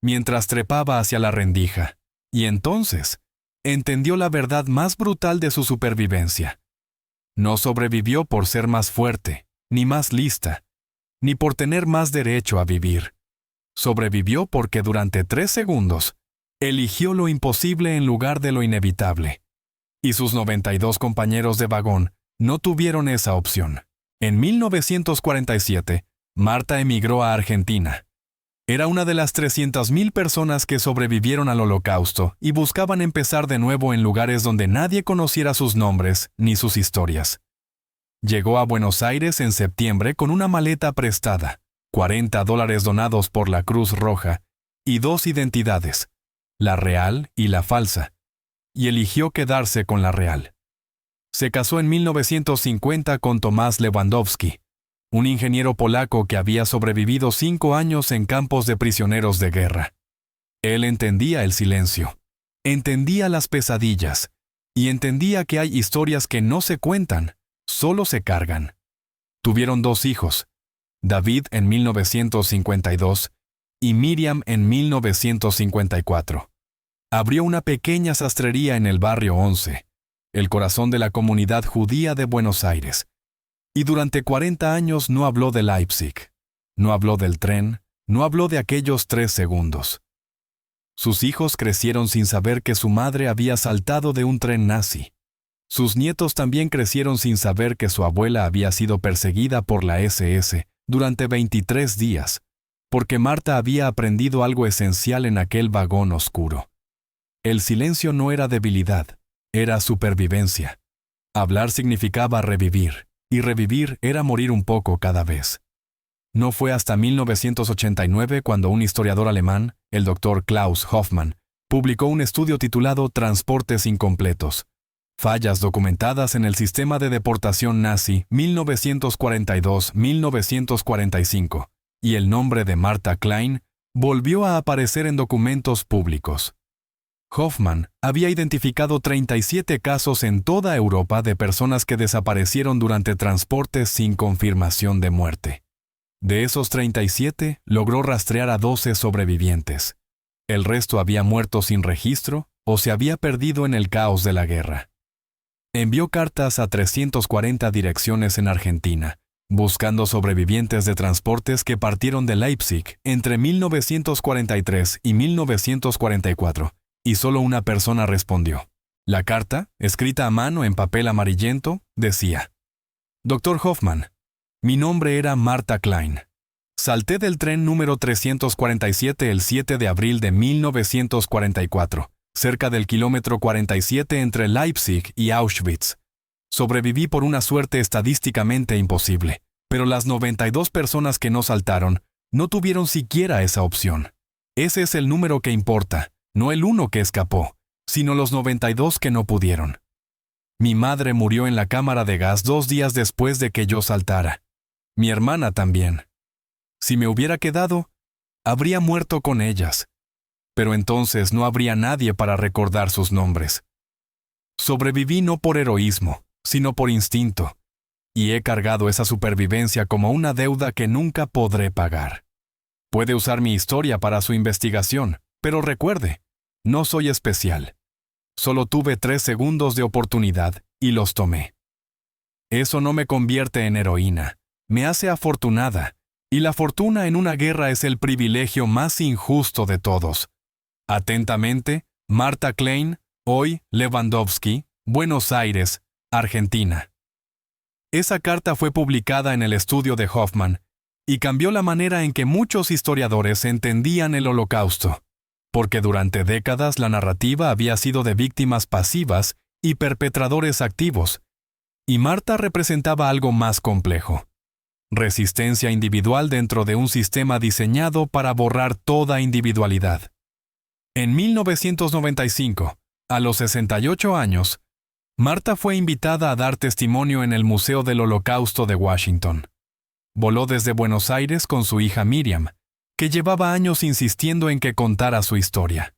mientras trepaba hacia la rendija. Y entonces, entendió la verdad más brutal de su supervivencia. No sobrevivió por ser más fuerte, ni más lista, ni por tener más derecho a vivir. Sobrevivió porque durante 3 segundos eligió lo imposible en lugar de lo inevitable. Y sus 92 compañeros de vagón no tuvieron esa opción. En 1947, Marta emigró a Argentina. Era una de las 300.000 personas que sobrevivieron al Holocausto y buscaban empezar de nuevo en lugares donde nadie conociera sus nombres ni sus historias. Llegó a Buenos Aires en septiembre con una maleta prestada, $40 donados por la Cruz Roja y 2 identidades, la real y la falsa, y eligió quedarse con la real. Se casó en 1950 con Tomás Lewandowski, un ingeniero polaco que había sobrevivido 5 años en campos de prisioneros de guerra. Él entendía el silencio, entendía las pesadillas, y entendía que hay historias que no se cuentan, solo se cargan. Tuvieron 2 hijos, David en 1952 y Miriam en 1954. Abrió una pequeña sastrería en el barrio 11, el corazón de la comunidad judía de Buenos Aires. Y durante 40 años no habló de Leipzig, no habló del tren, no habló de aquellos 3 segundos. Sus hijos crecieron sin saber que su madre había saltado de un tren nazi. Sus nietos también crecieron sin saber que su abuela había sido perseguida por la SS durante 23 días, porque Marta había aprendido algo esencial en aquel vagón oscuro. El silencio no era debilidad, era supervivencia. Hablar significaba revivir, y revivir era morir un poco cada vez. No fue hasta 1989 cuando un historiador alemán, el Dr. Klaus Hoffmann, publicó un estudio titulado Transportes incompletos, fallas documentadas en el sistema de deportación nazi 1942-1945, y el nombre de Marta Klein volvió a aparecer en documentos públicos. Hoffmann había identificado 37 casos en toda Europa de personas que desaparecieron durante transportes sin confirmación de muerte. De esos 37, logró rastrear a 12 sobrevivientes. El resto había muerto sin registro o se había perdido en el caos de la guerra. Envió cartas a 340 direcciones en Argentina, buscando sobrevivientes de transportes que partieron de Leipzig entre 1943 y 1944. Y solo una persona respondió. La carta, escrita a mano en papel amarillento, decía: Dr. Hoffmann, mi nombre era Marta Klein. Salté del tren número 347 el 7 de abril de 1944, cerca del kilómetro 47 entre Leipzig y Auschwitz. Sobreviví por una suerte estadísticamente imposible, pero las 92 personas que no saltaron no tuvieron siquiera esa opción. Ese es el número que importa. No el 1 que escapó, sino los 92 que no pudieron. Mi madre murió en la cámara de gas 2 días después de que yo saltara. Mi hermana también. Si me hubiera quedado, habría muerto con ellas. Pero entonces no habría nadie para recordar sus nombres. Sobreviví no por heroísmo, sino por instinto. Y he cargado esa supervivencia como una deuda que nunca podré pagar. Puede usar mi historia para su investigación. Pero recuerde, no soy especial. Solo tuve 3 segundos de oportunidad y los tomé. Eso no me convierte en heroína, me hace afortunada, y la fortuna en una guerra es el privilegio más injusto de todos. Atentamente, Marta Klein, hoy Lewandowski, Buenos Aires, Argentina. Esa carta fue publicada en el estudio de Hoffmann y cambió la manera en que muchos historiadores entendían el Holocausto. Porque durante décadas la narrativa había sido de víctimas pasivas y perpetradores activos, y Marta representaba algo más complejo. Resistencia individual dentro de un sistema diseñado para borrar toda individualidad. En 1995, a los 68 años, Marta fue invitada a dar testimonio en el Museo del Holocausto de Washington. Voló desde Buenos Aires con su hija Miriam, que llevaba años insistiendo en que contara su historia.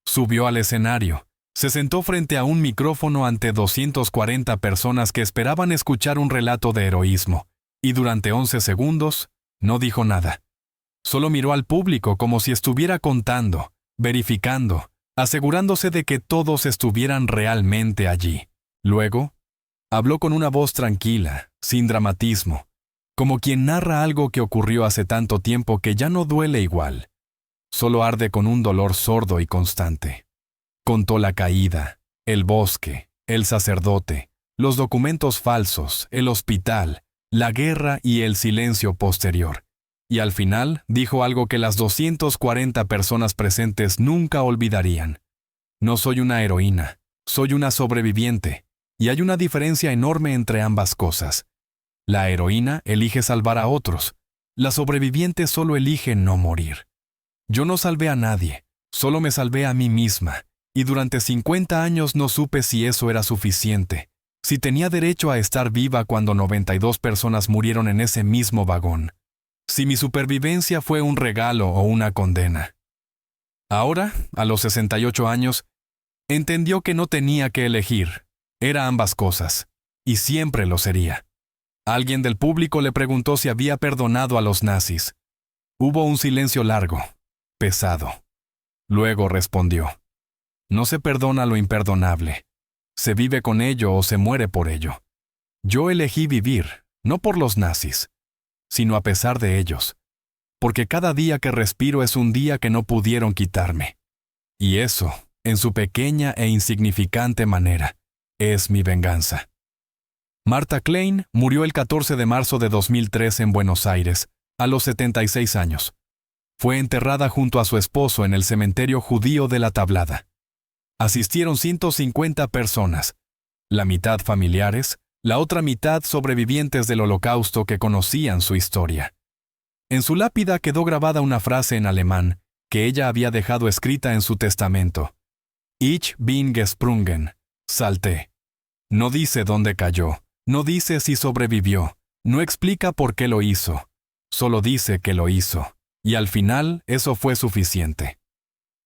Subió al escenario, se sentó frente a un micrófono ante 240 personas que esperaban escuchar un relato de heroísmo, y durante 11 segundos no dijo nada. Solo miró al público como si estuviera contando, verificando, asegurándose de que todos estuvieran realmente allí. Luego, habló con una voz tranquila, sin dramatismo, como quien narra algo que ocurrió hace tanto tiempo que ya no duele igual. Solo arde con un dolor sordo y constante. Contó la caída, el bosque, el sacerdote, los documentos falsos, el hospital, la guerra y el silencio posterior. Y al final dijo algo que las 240 personas presentes nunca olvidarían. No soy una heroína, soy una sobreviviente, y hay una diferencia enorme entre ambas cosas. La heroína elige salvar a otros, la sobreviviente solo elige no morir. Yo no salvé a nadie, solo me salvé a mí misma, y durante 50 años no supe si eso era suficiente, si tenía derecho a estar viva cuando 92 personas murieron en ese mismo vagón, si mi supervivencia fue un regalo o una condena. Ahora, a los 68 años, entendió que no tenía que elegir, era ambas cosas, y siempre lo sería. Alguien del público le preguntó si había perdonado a los nazis. Hubo un silencio largo, pesado. Luego respondió: no se perdona lo imperdonable. Se vive con ello o se muere por ello. Yo elegí vivir, no por los nazis, sino a pesar de ellos. Porque cada día que respiro es un día que no pudieron quitarme. Y eso, en su pequeña e insignificante manera, es mi venganza. Martha Klein murió el 14 de marzo de 2003 en Buenos Aires, a los 76 años. Fue enterrada junto a su esposo en el cementerio judío de La Tablada. Asistieron 150 personas, la mitad familiares, la otra mitad sobrevivientes del Holocausto que conocían su historia. En su lápida quedó grabada una frase en alemán que ella había dejado escrita en su testamento. Ich bin gesprungen, salté. No dice dónde cayó, no dice si sobrevivió, no explica por qué lo hizo, solo dice que lo hizo, y al final eso fue suficiente.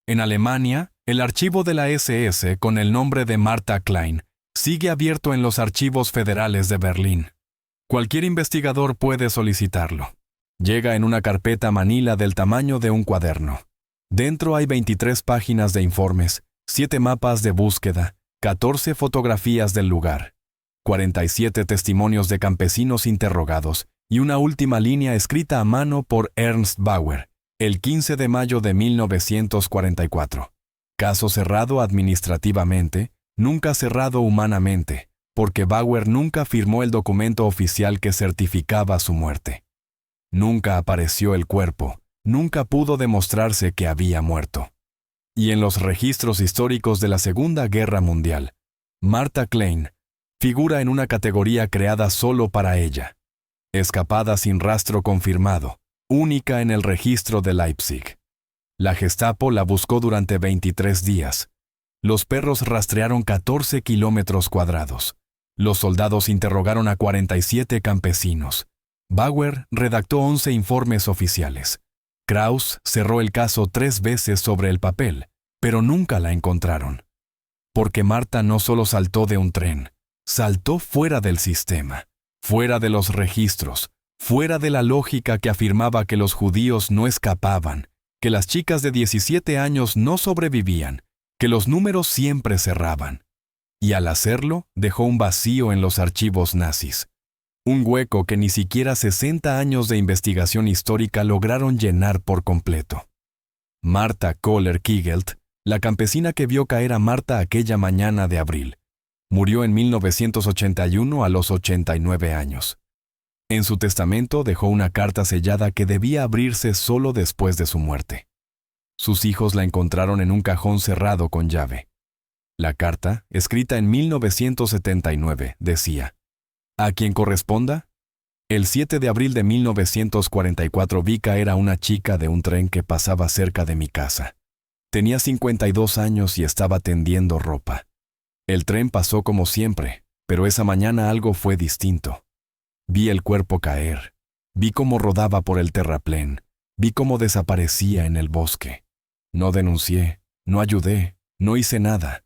En Alemania, el archivo de la SS con el nombre de Martha Klein sigue abierto en los archivos federales de Berlín. Cualquier investigador puede solicitarlo. Llega en una carpeta manila del tamaño de un cuaderno. Dentro hay 23 páginas de informes, 7 mapas de búsqueda, 14 fotografías del lugar, 47 testimonios de campesinos interrogados y una última línea escrita a mano por Ernst Bauer, el 15 de mayo de 1944. Caso cerrado administrativamente, nunca cerrado humanamente, porque Bauer nunca firmó el documento oficial que certificaba su muerte. Nunca apareció el cuerpo, nunca pudo demostrarse que había muerto. Y en los registros históricos de la Segunda Guerra Mundial, Martha Klein figura en una categoría creada solo para ella. Escapada sin rastro confirmado, única en el registro de Leipzig. La Gestapo la buscó durante 23 días. Los perros rastrearon 14 kilómetros cuadrados. Los soldados interrogaron a 47 campesinos. Bauer redactó 11 informes oficiales. Krauss cerró el caso 3 veces sobre el papel, pero nunca la encontraron. Porque Martha no solo saltó de un tren, saltó fuera del sistema, fuera de los registros, fuera de la lógica que afirmaba que los judíos no escapaban, que las chicas de 17 años no sobrevivían, que los números siempre cerraban. Y al hacerlo, dejó un vacío en los archivos nazis. Un hueco que ni siquiera 60 años de investigación histórica lograron llenar por completo. Martha Kohler-Kigelt, la campesina que vio caer a Martha aquella mañana de abril, murió en 1981 a los 89 años. En su testamento dejó una carta sellada que debía abrirse solo después de su muerte. Sus hijos la encontraron en un cajón cerrado con llave. La carta, escrita en 1979, decía: ¿a quien corresponda? El 7 de abril de 1944 vi caer a una chica de un tren que pasaba cerca de mi casa. Tenía 52 años y estaba tendiendo ropa. El tren pasó como siempre, pero esa mañana algo fue distinto. Vi el cuerpo caer, vi cómo rodaba por el terraplén, vi cómo desaparecía en el bosque. No denuncié, no ayudé, no hice nada.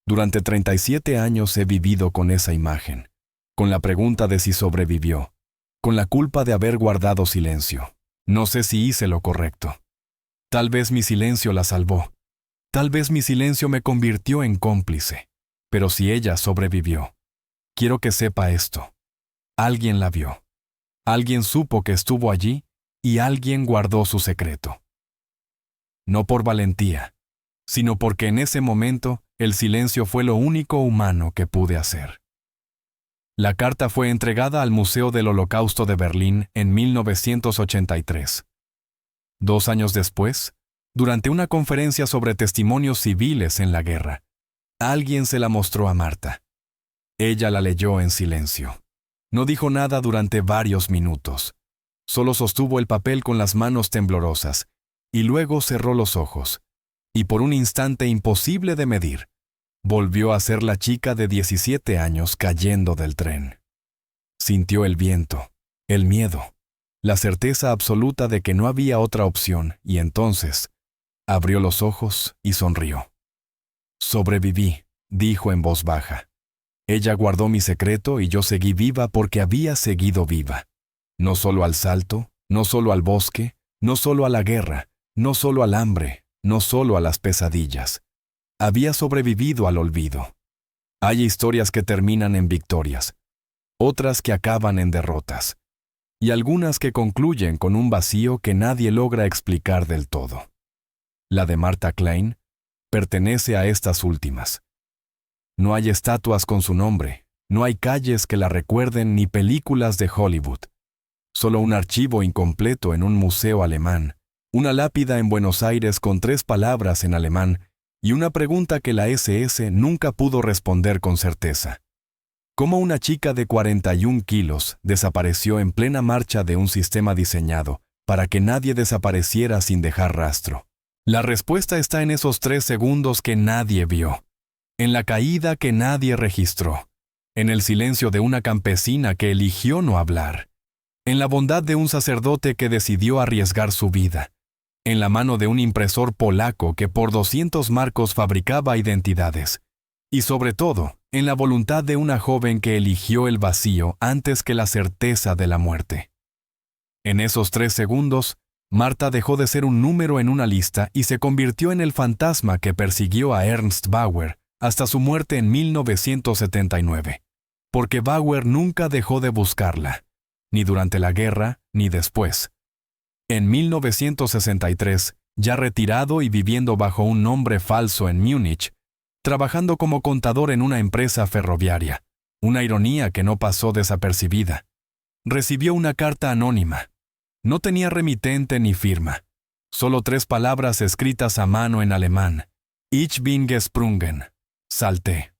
Durante 37 años he vivido con esa imagen, con la pregunta de si sobrevivió, con la culpa de haber guardado silencio. No sé si hice lo correcto. Tal vez mi silencio la salvó. Tal vez mi silencio me convirtió en cómplice. Pero si ella sobrevivió, quiero que sepa esto. Alguien la vio. Alguien supo que estuvo allí y alguien guardó su secreto. no por valentía, sino porque en ese momento el silencio fue lo único humano que pude hacer. La carta fue entregada al Museo del Holocausto de Berlín en 1983. 2 años después, durante una conferencia sobre testimonios civiles en la guerra, alguien se la mostró a Marta. Ella la leyó en silencio. No dijo nada durante varios minutos. Solo sostuvo el papel con las manos temblorosas y luego cerró los ojos. Y por un instante imposible de medir, volvió a ser la chica de 17 años cayendo del tren. Sintió el viento, el miedo, la certeza absoluta de que no había otra opción y entonces abrió los ojos y sonrió. «Sobreviví», dijo en voz baja. Ella guardó mi secreto y yo seguí viva porque había seguido viva. No solo al salto, no solo al bosque, no solo a la guerra, no solo al hambre, no solo a las pesadillas. Había sobrevivido al olvido. Hay historias que terminan en victorias, otras que acaban en derrotas, y algunas que concluyen con un vacío que nadie logra explicar del todo. La de Marta Klein pertenece a estas últimas. No hay estatuas con su nombre, no hay calles que la recuerden ni películas de Hollywood. Solo un archivo incompleto en un museo alemán, una lápida en Buenos Aires con 3 palabras en alemán y una pregunta que la SS nunca pudo responder con certeza. ¿Cómo una chica de 41 kilos desapareció en plena marcha de un sistema diseñado para que nadie desapareciera sin dejar rastro? La respuesta está en esos 3 segundos que nadie vio, en la caída que nadie registró, en el silencio de una campesina que eligió no hablar, en la bondad de un sacerdote que decidió arriesgar su vida, en la mano de un impresor polaco que por 200 marcos fabricaba identidades, y sobre todo, en la voluntad de una joven que eligió el vacío antes que la certeza de la muerte. En esos 3 segundos, Marta dejó de ser un número en una lista y se convirtió en el fantasma que persiguió a Ernst Bauer hasta su muerte en 1979, porque Bauer nunca dejó de buscarla, ni durante la guerra ni después. En 1963, ya retirado y viviendo bajo un nombre falso en Múnich, trabajando como contador en una empresa ferroviaria, una ironía que no pasó desapercibida, recibió una carta anónima. No tenía remitente ni firma, solo 3 palabras escritas a mano en alemán: Ich bin gesprungen, salté.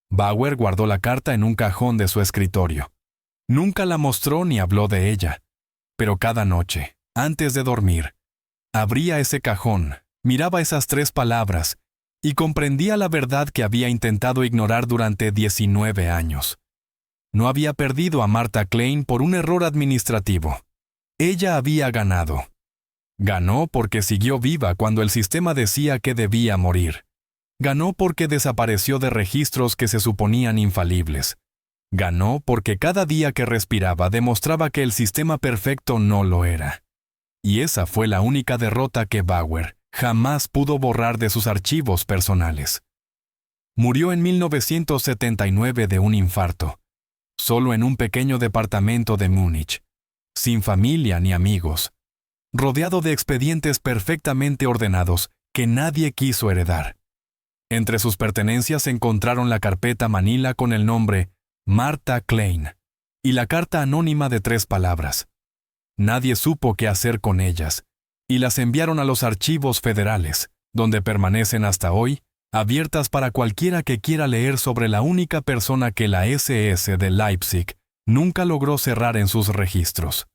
Bauer guardó la carta en un cajón de su escritorio. Nunca la mostró ni habló de ella, pero cada noche, antes de dormir, abría ese cajón, miraba esas 3 palabras y comprendía la verdad que había intentado ignorar durante 19 años. No había perdido a Marta Klein por un error administrativo. Ella había ganado. Ganó porque siguió viva cuando el sistema decía que debía morir. Ganó porque desapareció de registros que se suponían infalibles. Ganó porque cada día que respiraba demostraba que el sistema perfecto no lo era. Y esa fue la única derrota que Bauer jamás pudo borrar de sus archivos personales. Murió en 1979 de un infarto, solo en un pequeño departamento de Múnich, sin familia ni amigos, rodeado de expedientes perfectamente ordenados que nadie quiso heredar. Entre sus pertenencias se encontraron la carpeta Manila con el nombre Marta Klein y la carta anónima de 3 palabras. Nadie supo qué hacer con ellas, y las enviaron a los archivos federales, donde permanecen hasta hoy, abiertas para cualquiera que quiera leer sobre la única persona que la SS de Leipzig nunca logró cerrar en sus registros.